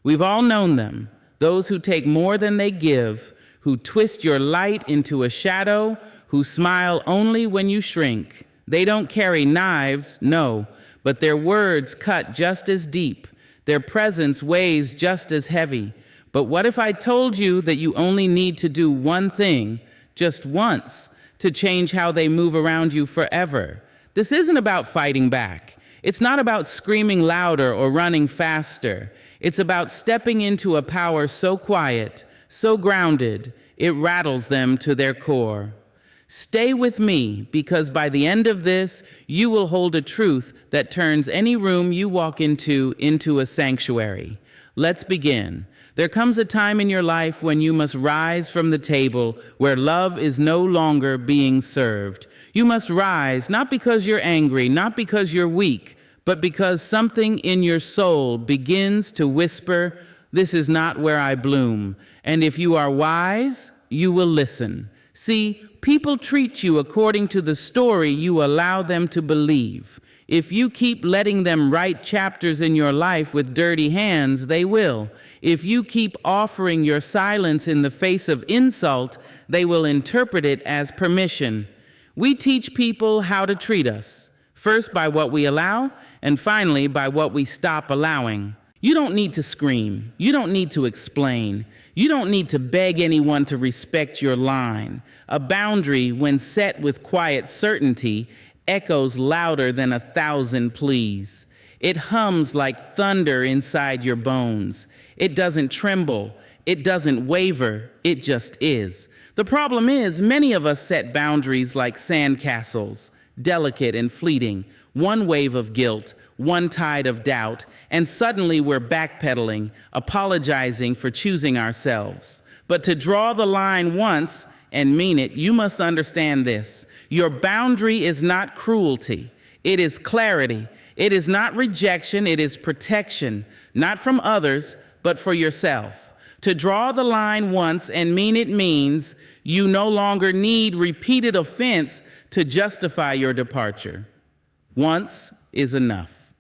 We've all known them, those who take more than they give, who twist your light into a shadow, who smile only when you shrink. They don't carry knives, no, but their words cut just as deep. Their presence weighs just as heavy. But what if I told you that you only need to do one thing, just once, to change how they move around you forever? This isn't about fighting back. It's not about screaming louder or running faster. It's about stepping into a power so quiet, so grounded, it rattles them to their core. Stay with me, because by the end of this, you will hold a truth that turns any room you walk into a sanctuary. Let's begin. There comes a time in your life when you must rise from the table where love is no longer being served. You must rise, not because you're angry, not because you're weak, but because something in your soul begins to whisper, "This is not where I bloom." And if you are wise, you will listen. See, people treat you according to the story you allow them to believe. If you keep letting them write chapters in your life with dirty hands, they will. If you keep offering your silence in the face of insult, they will interpret it as permission. We teach people how to treat us, first by what we allow, and finally by what we stop allowing. You don't need to scream. You don't need to explain. You don't need to beg anyone to respect your line. A boundary, when set with quiet certainty, echoes louder than 1,000 pleas. It hums like thunder inside your bones. It doesn't tremble. It doesn't waver. It just is. The problem is, many of us set boundaries like sandcastles, delicate and fleeting, one wave of guilt, one tide of doubt, and suddenly we're backpedaling, apologizing for choosing ourselves. But to draw the line once and mean it, you must understand this. Your boundary is not cruelty. It is clarity. It is not rejection. It is protection, not from others, but for yourself. To draw the line once and mean it means you no longer need repeated offense to justify your departure. Once is enough.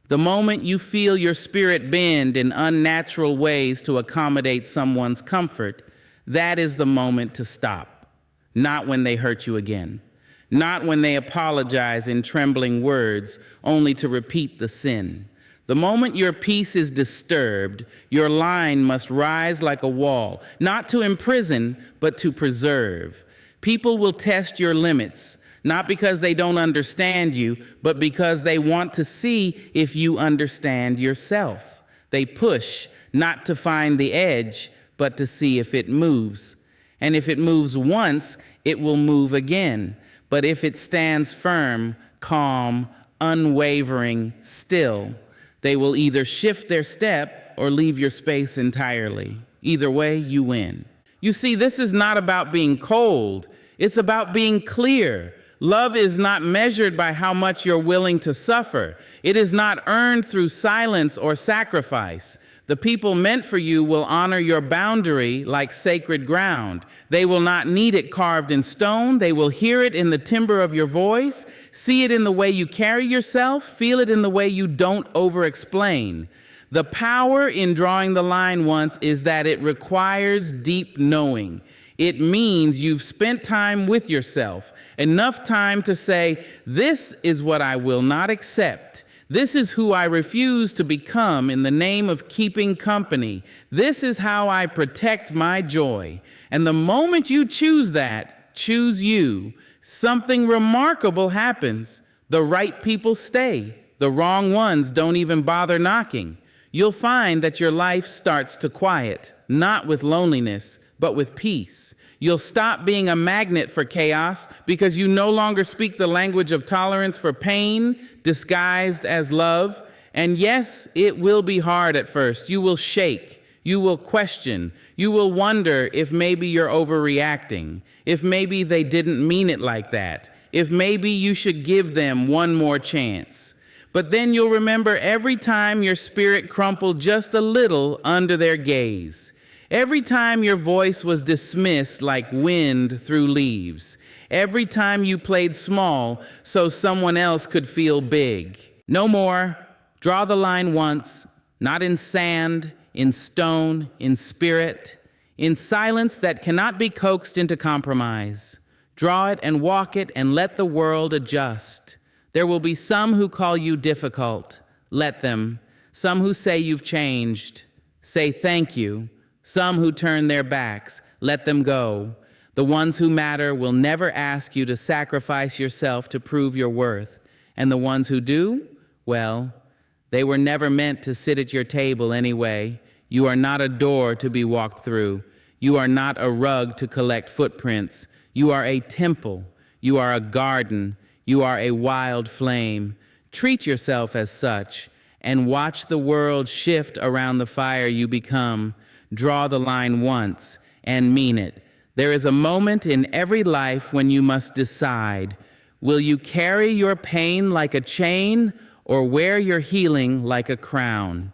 The moment you feel your spirit bend in unnatural ways to accommodate someone's comfort, that is the moment to stop. Not when they hurt you again. Not when they apologize in trembling words, only to repeat the sin. The moment your peace is disturbed, your line must rise like a wall, not to imprison, but to preserve. People will test your limits, not because they don't understand you, but because they want to see if you understand yourself. They push, not to find the edge, but to see if it moves. And if it moves once, it will move again. But if it stands firm, calm, unwavering, still, they will either shift their step or leave your space entirely. Either way, you win. You see, this is not about being cold. It's about being clear. Love is not measured by how much you're willing to suffer. It is not earned through silence or sacrifice. The people meant for you will honor your boundary like sacred ground. They will not need it carved in stone. They will hear it in the timbre of your voice, see it in the way you carry yourself, feel it in the way you don't over-explain. The power in drawing the line once is that it requires deep knowing. It means you've spent time with yourself, enough time to say, this is what I will not accept. This is who I refuse to become in the name of keeping company. This is how I protect my joy. And the moment you choose that, choose you, something remarkable happens. The right people stay. The wrong ones don't even bother knocking. You'll find that your life starts to quiet, not with loneliness, but with peace. You'll stop being a magnet for chaos because you no longer speak the language of tolerance for pain disguised as love. And yes, it will be hard at first. You will shake. You will question. You will wonder if maybe you're overreacting, if maybe they didn't mean it like that, if maybe you should give them one more chance. But then you'll remember every time your spirit crumpled just a little under their gaze. Every time your voice was dismissed like wind through leaves. Every time you played small so someone else could feel big. No more. Draw the line once, not in sand, in stone, in spirit, in silence that cannot be coaxed into compromise. Draw it and walk it and let the world adjust. There will be some who call you difficult. Let them. Some who say you've changed. Say thank you. Some who turn their backs. Let them go. The ones who matter will never ask you to sacrifice yourself to prove your worth. And the ones who do, well, they were never meant to sit at your table anyway. You are not a door to be walked through. You are not a rug to collect footprints. You are a temple. You are a garden. You are a wild flame. Treat yourself as such and watch the world shift around the fire you become. Draw the line once and mean it. There is a moment in every life when you must decide, will you carry your pain like a chain or wear your healing like a crown?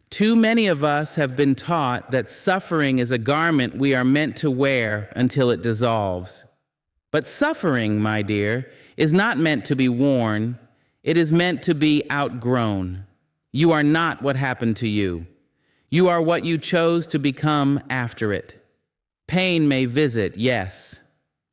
Too many of us have been taught that suffering is a garment we are meant to wear until it dissolves. But suffering, my dear, is not meant to be worn. It is meant to be outgrown. You are not what happened to you. You are what you chose to become after it. Pain may visit, yes.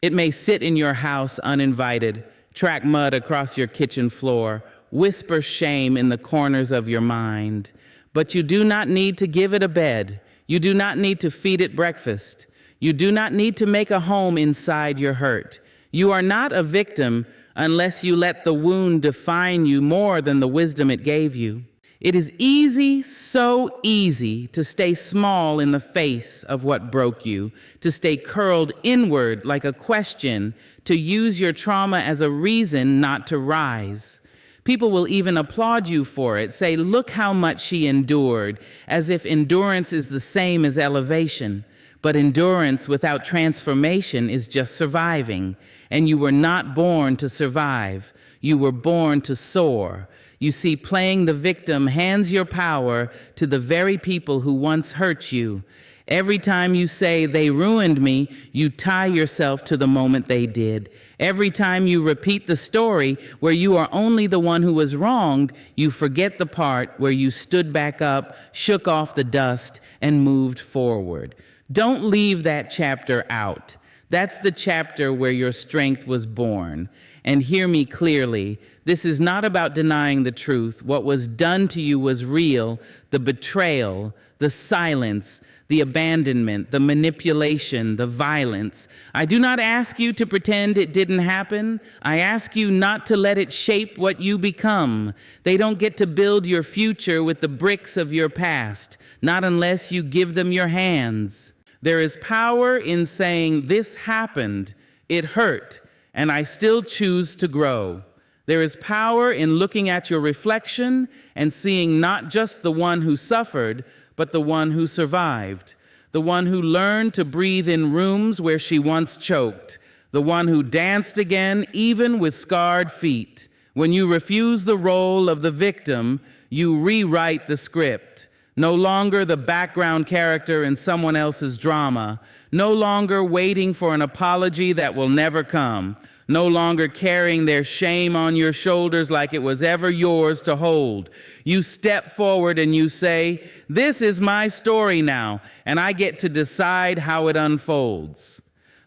It may sit in your house uninvited, track mud across your kitchen floor, whisper shame in the corners of your mind. But you do not need to give it a bed. You do not need to feed it breakfast. You do not need to make a home inside your hurt. You are not a victim unless you let the wound define you more than the wisdom it gave you. It is easy, so easy, to stay small in the face of what broke you, to stay curled inward like a question, to use your trauma as a reason not to rise. People will even applaud you for it, say, look how much she endured, as if endurance is the same as elevation. But endurance without transformation is just surviving, and you were not born to survive. You were born to soar. You see, playing the victim hands your power to the very people who once hurt you. Every time you say, they ruined me, you tie yourself to the moment they did. Every time you repeat the story where you are only the one who was wronged, you forget the part where you stood back up, shook off the dust, and moved forward. Don't leave that chapter out. That's the chapter where your strength was born. And hear me clearly, this is not about denying the truth. What was done to you was real. The betrayal, the silence, the abandonment, the manipulation, the violence. I do not ask you to pretend it didn't happen. I ask you not to let it shape what you become. They don't get to build your future with the bricks of your past, not unless you give them your hands. There is power in saying, this happened, it hurt, and I still choose to grow. There is power in looking at your reflection and seeing not just the one who suffered, but the one who survived, the one who learned to breathe in rooms where she once choked, the one who danced again even with scarred feet. When you refuse the role of the victim, you rewrite the script. No longer the background character in someone else's drama, no longer waiting for an apology that will never come, no longer carrying their shame on your shoulders like it was ever yours to hold. You step forward and you say, this is my story now, and I get to decide how it unfolds.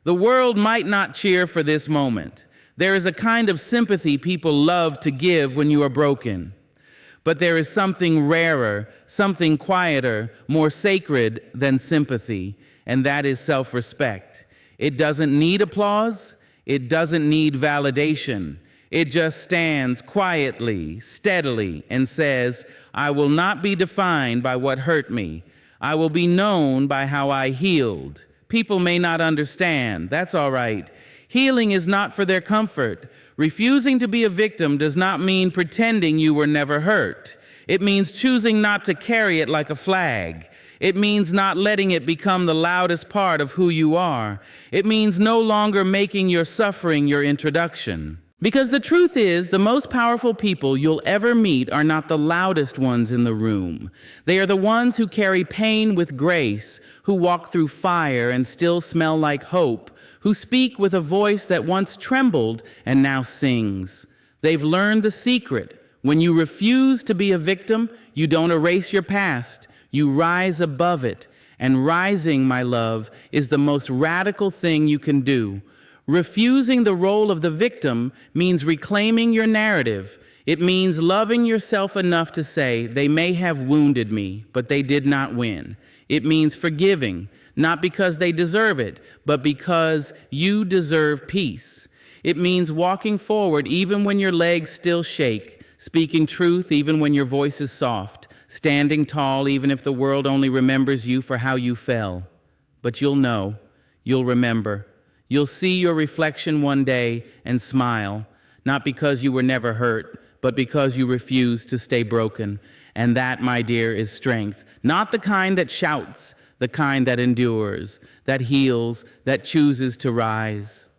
The world might not cheer for this moment. There is a kind of sympathy people love to give when you are broken. But there is something rarer, something quieter, more sacred than sympathy, and that is self-respect. It doesn't need applause. It doesn't need validation. It just stands quietly, steadily, and says, I will not be defined by what hurt me. I will be known by how I healed. People may not understand. That's all right. Healing is not for their comfort. Refusing to be a victim does not mean pretending you were never hurt. It means choosing not to carry it like a flag. It means not letting it become the loudest part of who you are. It means no longer making your suffering your introduction. Because the truth is, the most powerful people you'll ever meet are not the loudest ones in the room. They are the ones who carry pain with grace, who walk through fire and still smell like hope, who speak with a voice that once trembled and now sings. They've learned the secret. When you refuse to be a victim, you don't erase your past, you rise above it. And rising, my love, is the most radical thing you can do. Refusing the role of the victim means reclaiming your narrative. It means loving yourself enough to say, they may have wounded me, but they did not win. It means forgiving, not because they deserve it, but because you deserve peace. It means walking forward even when your legs still shake, speaking truth even when your voice is soft, standing tall even if the world only remembers you for how you fell. But you'll know, you'll remember. You'll see your reflection one day and smile, not because you were never hurt, but because you refused to stay broken. And that, my dear, is strength. Not the kind that shouts, the kind that endures, that heals, that chooses to rise.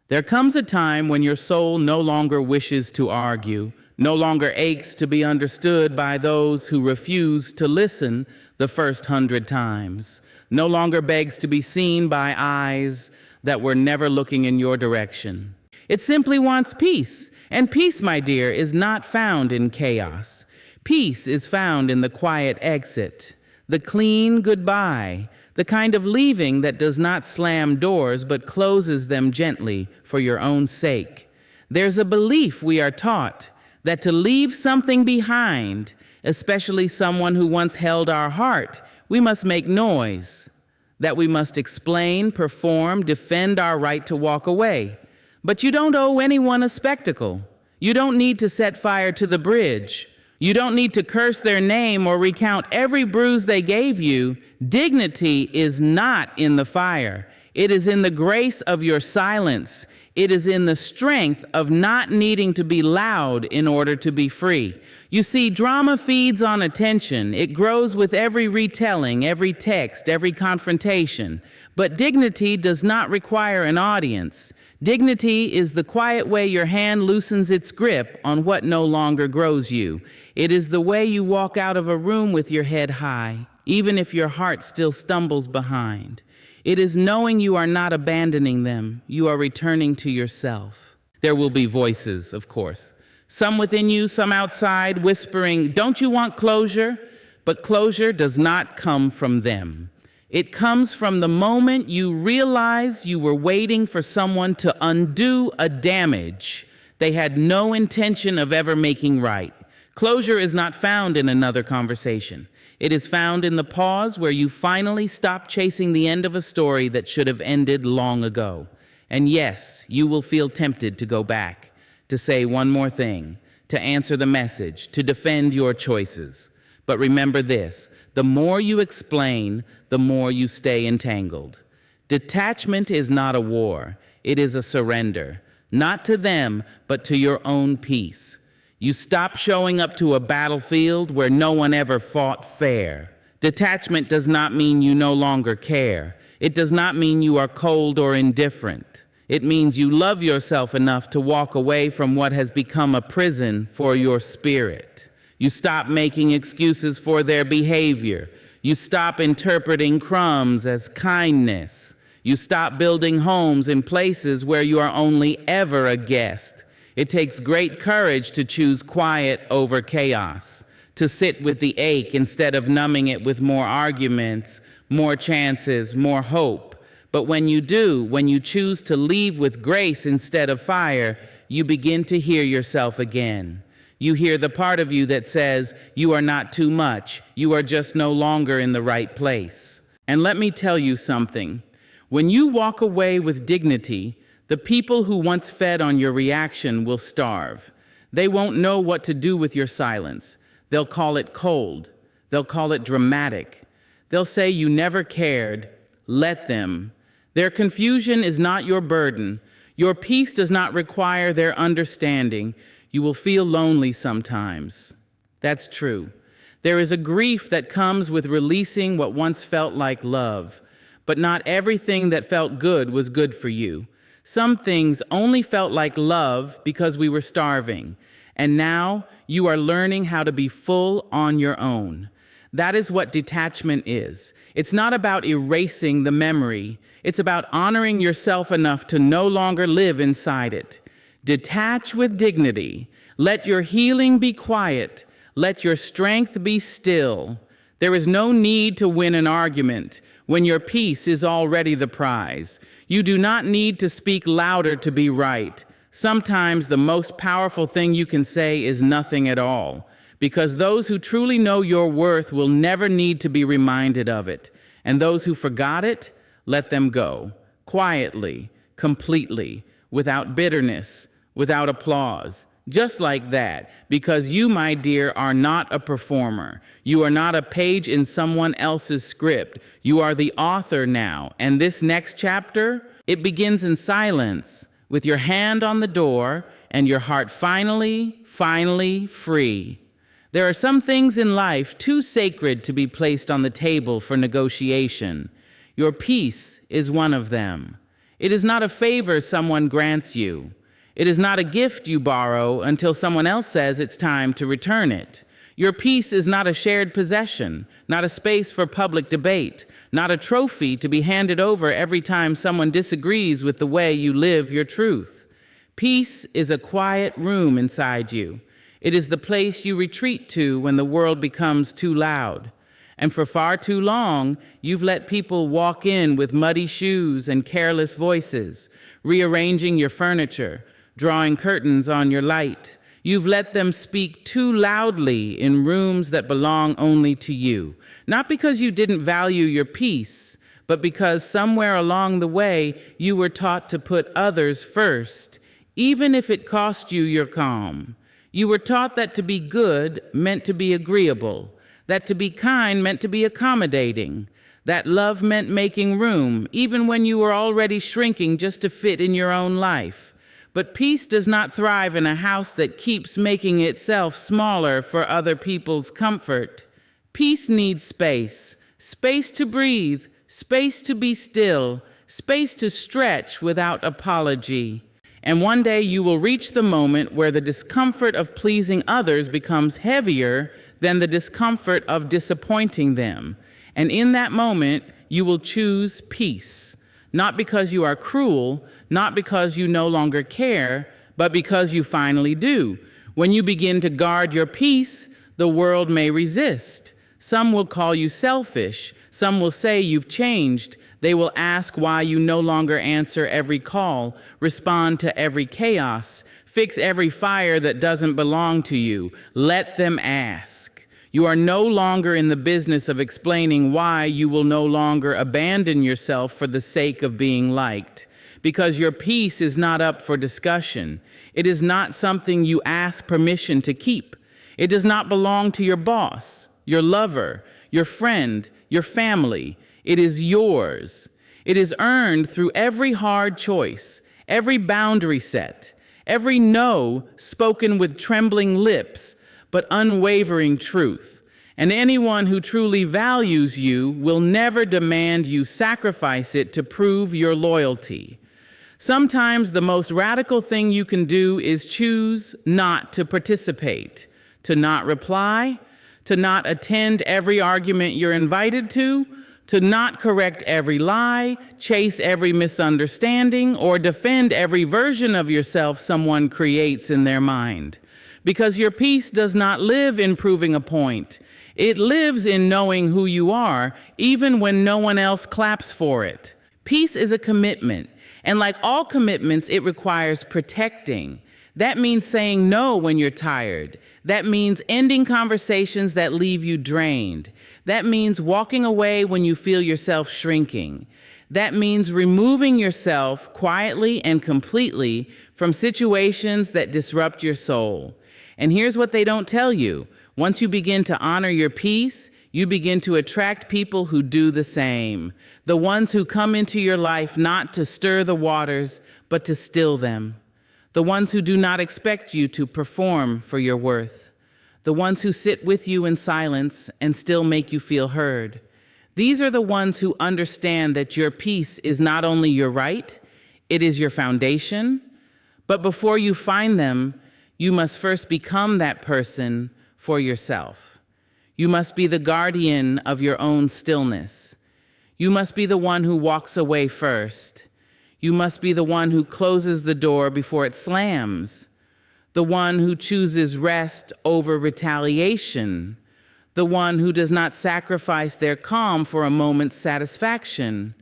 There comes a time when your soul no longer wishes to argue, no longer aches to be understood by those who refuse to listen the first 100 times, no longer begs to be seen by eyes that were never looking in your direction. It simply wants peace, and peace, my dear, is not found in chaos. Peace is found in the quiet exit, the clean goodbye, the kind of leaving that does not slam doors but closes them gently for your own sake. There's a belief we are taught that to leave something behind, especially someone who once held our heart, we must make noise, that we must explain, perform, defend our right to walk away. But you don't owe anyone a spectacle. You don't need to set fire to the bridge. You don't need to curse their name or recount every bruise they gave you. Dignity is not in the fire. It is in the grace of your silence. It is in the strength of not needing to be loud in order to be free. You see, drama feeds on attention. It grows with every retelling, every text, every confrontation. But dignity does not require an audience. Dignity is the quiet way your hand loosens its grip on what no longer grows you. It is the way you walk out of a room with your head high, even if your heart still stumbles behind. It is knowing you are not abandoning them. You are returning to yourself. There will be voices, of course. Some within you, some outside, whispering, "Don't you want closure?" But closure does not come from them. It comes from the moment you realize you were waiting for someone to undo a damage they had no intention of ever making right. Closure is not found in another conversation. It is found in the pause where you finally stop chasing the end of a story that should have ended long ago. And yes, you will feel tempted to go back, to say one more thing, to answer the message, to defend your choices. But remember this, the more you explain, the more you stay entangled. Detachment is not a war, it is a surrender, not to them, but to your own peace. You stop showing up to a battlefield where no one ever fought fair. Detachment does not mean you no longer care. It does not mean you are cold or indifferent. It means you love yourself enough to walk away from what has become a prison for your spirit. You stop making excuses for their behavior. You stop interpreting crumbs as kindness. You stop building homes in places where you are only ever a guest. It takes great courage to choose quiet over chaos, to sit with the ache instead of numbing it with more arguments, more chances, more hope. But when you do, when you choose to leave with grace instead of fire, you begin to hear yourself again. You hear the part of you that says, you are not too much, you are just no longer in the right place. And let me tell you something. When you walk away with dignity, the people who once fed on your reaction will starve. They won't know what to do with your silence. They'll call it cold. They'll call it dramatic. They'll say you never cared. Let them. Their confusion is not your burden. Your peace does not require their understanding. You will feel lonely sometimes. That's true. There is a grief that comes with releasing what once felt like love. But not everything that felt good was good for you. Some things only felt like love because we were starving. And now you are learning how to be full on your own. That is what detachment is. It's not about erasing the memory. It's about honoring yourself enough to no longer live inside it. Detach with dignity. Let your healing be quiet. Let your strength be still. There is no need to win an argument when your peace is already the prize. You do not need to speak louder to be right. Sometimes the most powerful thing you can say is nothing at all, because those who truly know your worth will never need to be reminded of it. And those who forgot it, let them go, quietly, completely, without bitterness, without applause. Just like that, because you, my dear, are not a performer. You are not a page in someone else's script. You are the author now. And this next chapter, it begins in silence, with your hand on the door and your heart finally free. There are some things in life too sacred to be placed on the table for negotiation. Your peace is one of them. It is not a favor someone grants you. It is not a gift you borrow until someone else says it's time to return it. Your peace is not a shared possession, not a space for public debate, not a trophy to be handed over every time someone disagrees with the way you live your truth. Peace is a quiet room inside you. It is the place you retreat to when the world becomes too loud. And for far too long, you've let people walk in with muddy shoes and careless voices, rearranging your furniture, drawing curtains on your light. You've let them speak too loudly in rooms that belong only to you, not because you didn't value your peace, but because somewhere along the way you were taught to put others first, even if it cost you your calm. You were taught that to be good meant to be agreeable, that to be kind meant to be accommodating, that love meant making room, even when you were already shrinking just to fit in your own life. But peace does not thrive in a house that keeps making itself smaller for other people's comfort. Peace needs space, space to breathe, space to be still, space to stretch without apology. And one day you will reach the moment where the discomfort of pleasing others becomes heavier than the discomfort of disappointing them. And in that moment, you will choose peace. Not because you are cruel, not because you no longer care, but because you finally do. When you begin to guard your peace, the world may resist. Some will call you selfish. Some will say you've changed. They will ask why you no longer answer every call, respond to every chaos, fix every fire that doesn't belong to you. Let them ask. You are no longer in the business of explaining why you will no longer abandon yourself for the sake of being liked, because your peace is not up for discussion. It is not something you ask permission to keep. It does not belong to your boss, your lover, your friend, your family. It is yours. It is earned through every hard choice, every boundary set, every no spoken with trembling lips, but unwavering truth. And anyone who truly values you will never demand you sacrifice it to prove your loyalty. Sometimes the most radical thing you can do is choose not to participate, to not reply, to not attend every argument you're invited to not correct every lie, chase every misunderstanding, or defend every version of yourself someone creates in their mind. Because your peace does not live in proving a point. It lives in knowing who you are, even when no one else claps for it. Peace is a commitment, and like all commitments, it requires protecting. That means saying no when you're tired. That means ending conversations that leave you drained. That means walking away when you feel yourself shrinking. That means removing yourself quietly and completely from situations that disrupt your soul. And here's what they don't tell you. Once you begin to honor your peace, you begin to attract people who do the same. The ones who come into your life not to stir the waters, but to still them. The ones who do not expect you to perform for your worth. The ones who sit with you in silence and still make you feel heard. These are the ones who understand that your peace is not only your right, it is your foundation. But before you find them, you must first become that person for yourself. You must be the guardian of your own stillness. You must be the one who walks away first. You must be the one who closes the door before it slams, the one who chooses rest over retaliation, the one who does not sacrifice their calm for a moment's satisfaction.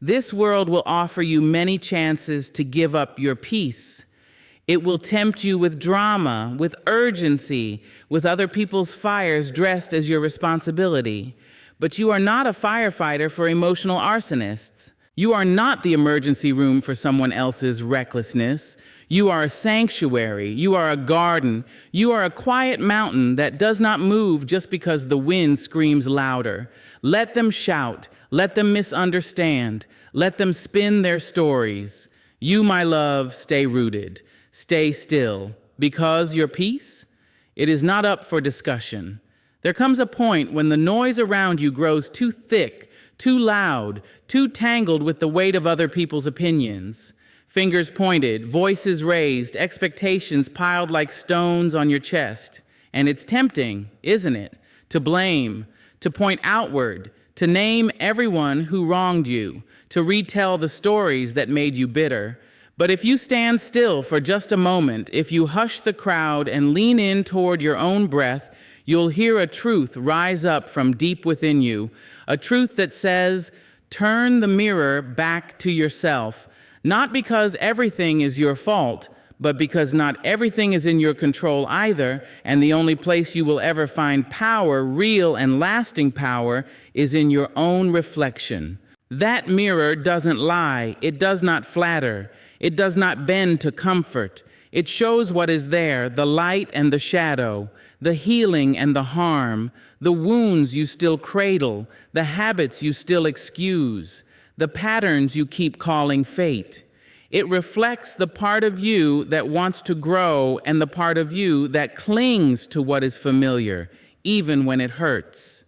This world will offer you many chances to give up your peace. It will tempt you with drama, with urgency, with other people's fires dressed as your responsibility. But you are not a firefighter for emotional arsonists. You are not the emergency room for someone else's recklessness. You are a sanctuary. You are a garden. You are a quiet mountain that does not move just because the wind screams louder. Let them shout. Let them misunderstand. Let them spin their stories. You, my love, stay rooted. Stay still. Because your peace, it is not up for discussion. There comes a point when the noise around you grows too thick, too loud, too tangled with the weight of other people's opinions. Fingers pointed, voices raised, expectations piled like stones on your chest. And it's tempting, isn't it, to blame, to point outward, to name everyone who wronged you, to retell the stories that made you bitter. But if you stand still for just a moment, if you hush the crowd and lean in toward your own breath, you'll hear a truth rise up from deep within you, a truth that says, turn the mirror back to yourself, not because everything is your fault, but because not everything is in your control either, and the only place you will ever find power, real and lasting power, is in your own reflection. That mirror doesn't lie, it does not flatter, it does not bend to comfort. It shows what is there, the light and the shadow, the healing and the harm, the wounds you still cradle, the habits you still excuse, the patterns you keep calling fate. It reflects the part of you that wants to grow and the part of you that clings to what is familiar, even when it hurts.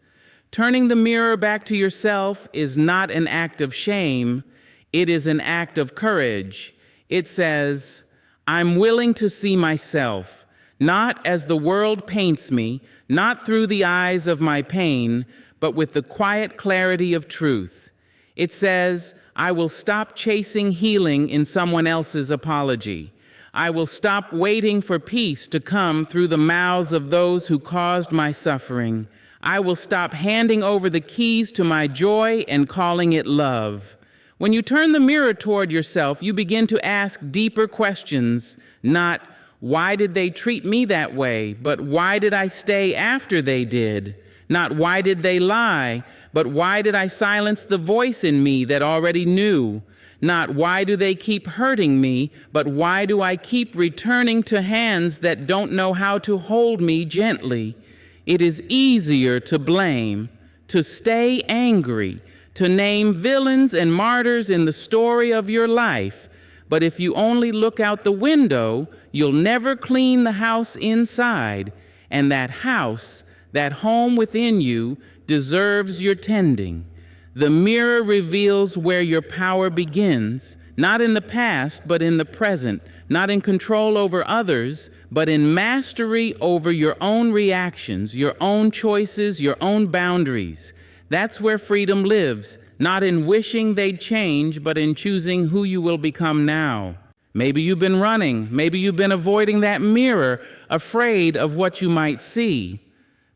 Turning the mirror back to yourself is not an act of shame, it is an act of courage. It says, I'm willing to see myself, not as the world paints me, not through the eyes of my pain, but with the quiet clarity of truth. It says, I will stop chasing healing in someone else's apology. I will stop waiting for peace to come through the mouths of those who caused my suffering. I will stop handing over the keys to my joy and calling it love. When you turn the mirror toward yourself, you begin to ask deeper questions, not, why did they treat me that way, but why did I stay after they did? Not why did they lie, but why did I silence the voice in me that already knew? Not why do they keep hurting me, but why do I keep returning to hands that don't know how to hold me gently? It is easier to blame, to stay angry, to name villains and martyrs in the story of your life. But if you only look out the window, you'll never clean the house inside. And that house, that home within you, deserves your tending. The mirror reveals where your power begins, not in the past, but in the present, not in control over others, but in mastery over your own reactions, your own choices, your own boundaries. That's where freedom lives, not in wishing they'd change, but in choosing who you will become now. Maybe you've been running, maybe you've been avoiding that mirror, afraid of what you might see.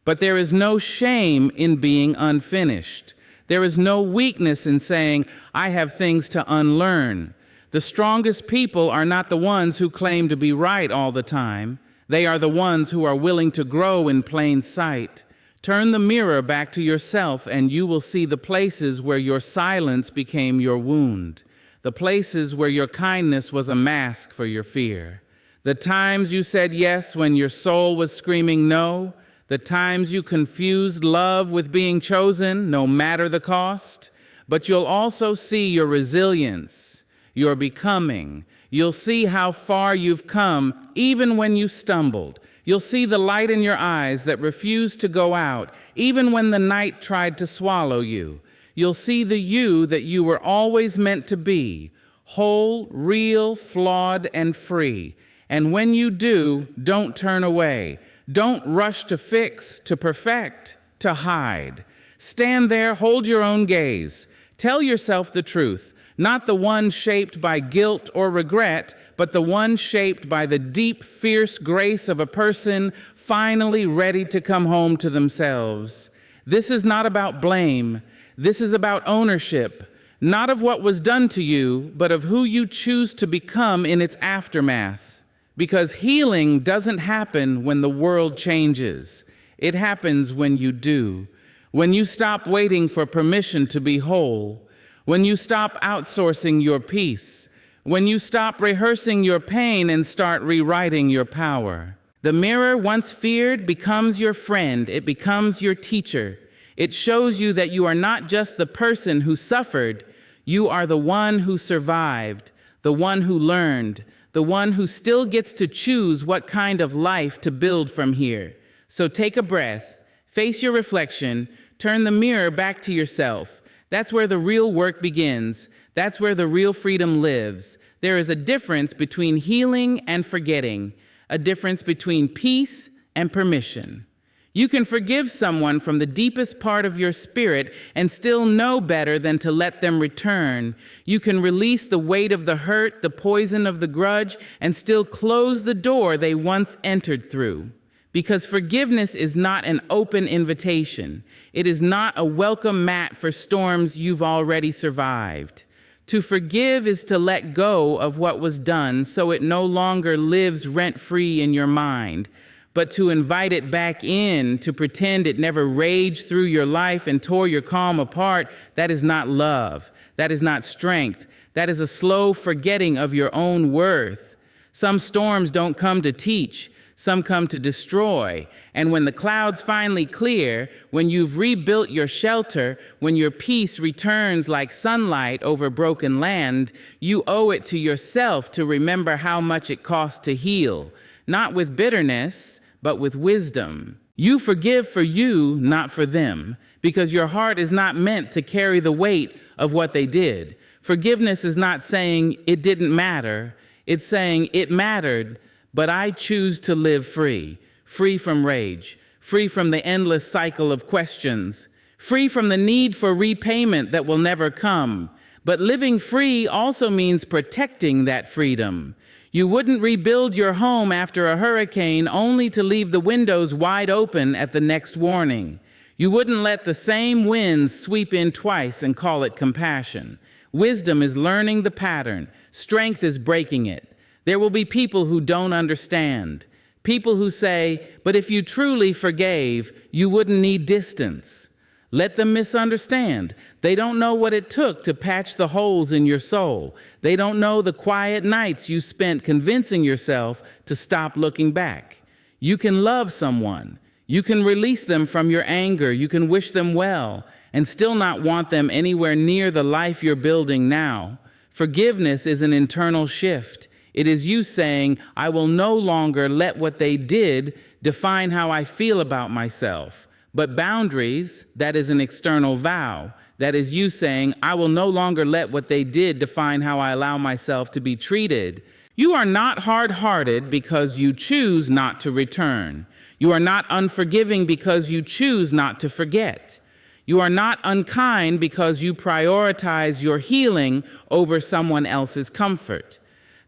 But there is no shame in being unfinished. There is no weakness in saying, I have things to unlearn. The strongest people are not the ones who claim to be right all the time. They are the ones who are willing to grow in plain sight. Turn the mirror back to yourself and you will see the places where your silence became your wound, the places where your kindness was a mask for your fear, the times you said yes when your soul was screaming no, the times you confused love with being chosen, no matter the cost. But you'll also see your resilience, your becoming. You'll see how far you've come, even when you stumbled. You'll see the light in your eyes that refused to go out, even when the night tried to swallow you. You'll see the you that you were always meant to be, whole, real, flawed, and free. And when you do, don't turn away. Don't rush to fix, to perfect, to hide. Stand there, hold your own gaze. Tell yourself the truth. Not the one shaped by guilt or regret, but the one shaped by the deep, fierce grace of a person finally ready to come home to themselves. This is not about blame. This is about ownership, not of what was done to you, but of who you choose to become in its aftermath. Because healing doesn't happen when the world changes. It happens when you do. When you stop waiting for permission to be whole. When you stop outsourcing your peace. When you stop rehearsing your pain and start rewriting your power. The mirror, once feared, becomes your friend. It becomes your teacher. It shows you that you are not just the person who suffered. You are the one who survived, the one who learned, the one who still gets to choose what kind of life to build from here. So take a breath, face your reflection, turn the mirror back to yourself. That's where the real work begins. That's where the real freedom lives. There is a difference between healing and forgetting, a difference between peace and permission. You can forgive someone from the deepest part of your spirit and still know better than to let them return. You can release the weight of the hurt, the poison of the grudge, and still close the door they once entered through. Because forgiveness is not an open invitation. It is not a welcome mat for storms you've already survived. To forgive is to let go of what was done so it no longer lives rent-free in your mind. But to invite it back in, to pretend it never raged through your life and tore your calm apart, that is not love. That is not strength. That is a slow forgetting of your own worth. Some storms don't come to teach. Some come to destroy. And when the clouds finally clear, when you've rebuilt your shelter, when your peace returns like sunlight over broken land, you owe it to yourself to remember how much it costs to heal. Not with bitterness, but with wisdom. You forgive for you, not for them, because your heart is not meant to carry the weight of what they did. Forgiveness is not saying it didn't matter. It's saying it mattered, but I choose to live free, free from rage, free from the endless cycle of questions, free from the need for repayment that will never come. But living free also means protecting that freedom. You wouldn't rebuild your home after a hurricane only to leave the windows wide open at the next warning. You wouldn't let the same winds sweep in twice and call it compassion. Wisdom is learning the pattern. Strength is breaking it. There will be people who don't understand. People who say, but if you truly forgave, you wouldn't need distance. Let them misunderstand. They don't know what it took to patch the holes in your soul. They don't know the quiet nights you spent convincing yourself to stop looking back. You can love someone. You can release them from your anger. You can wish them well and still not want them anywhere near the life you're building now. Forgiveness is an internal shift. It is you saying, I will no longer let what they did define how I feel about myself. But boundaries, that is an external vow. That is you saying, I will no longer let what they did define how I allow myself to be treated. You are not hard-hearted because you choose not to return. You are not unforgiving because you choose not to forget. You are not unkind because you prioritize your healing over someone else's comfort.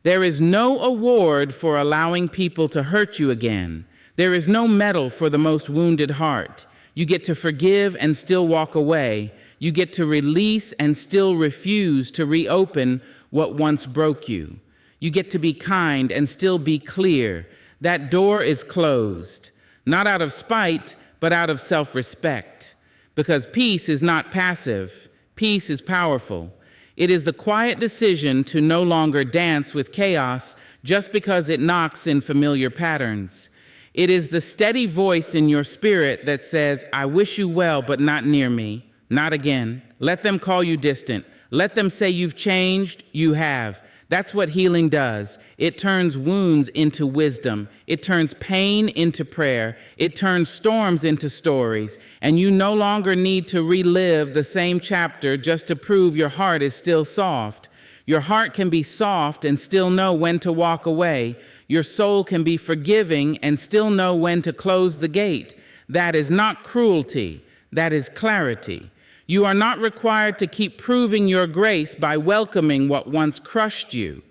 There is no award for allowing people to hurt you again. There is no medal for the most wounded heart. You get to forgive and still walk away. You get to release and still refuse to reopen what once broke you. You get to be kind and still be clear. That door is closed, not out of spite, but out of self-respect. Because peace is not passive. Peace is powerful. It is the quiet decision to no longer dance with chaos just because it knocks in familiar patterns. It is the steady voice in your spirit that says, I wish you well, but not near me, not again. Let them call you distant. Let them say you've changed, you have. That's what healing does. It turns wounds into wisdom. It turns pain into prayer. It turns storms into stories. And you no longer need to relive the same chapter just to prove your heart is still soft. Your heart can be soft and still know when to walk away. Your soul can be forgiving and still know when to close the gate. That is not cruelty. That is clarity. You are not required to keep proving your grace by welcoming what once crushed you.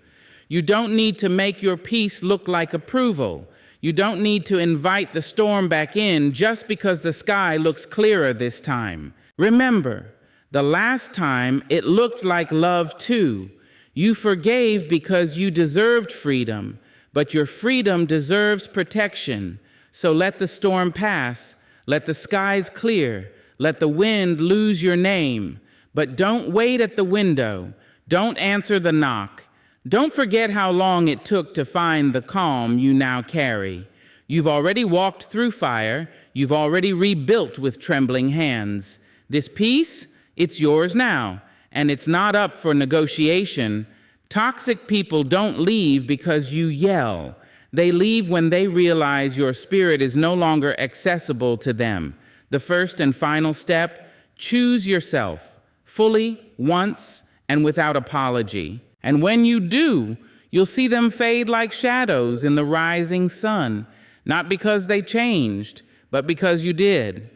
You don't need to make your peace look like approval. You don't need to invite the storm back in just because the sky looks clearer this time. Remember, the last time it looked like love too. You forgave because you deserved freedom, but your freedom deserves protection. So let the storm pass, let the skies clear, let the wind lose your name. But don't wait at the window. Don't answer the knock. Don't forget how long it took to find the calm you now carry. You've already walked through fire. You've already rebuilt with trembling hands. This peace, it's yours now, and it's not up for negotiation. Toxic people don't leave because you yell. They leave when they realize your spirit is no longer accessible to them. The first and final step, choose yourself, fully, once, and without apology. And when you do, you'll see them fade like shadows in the rising sun, not because they changed, but because you did.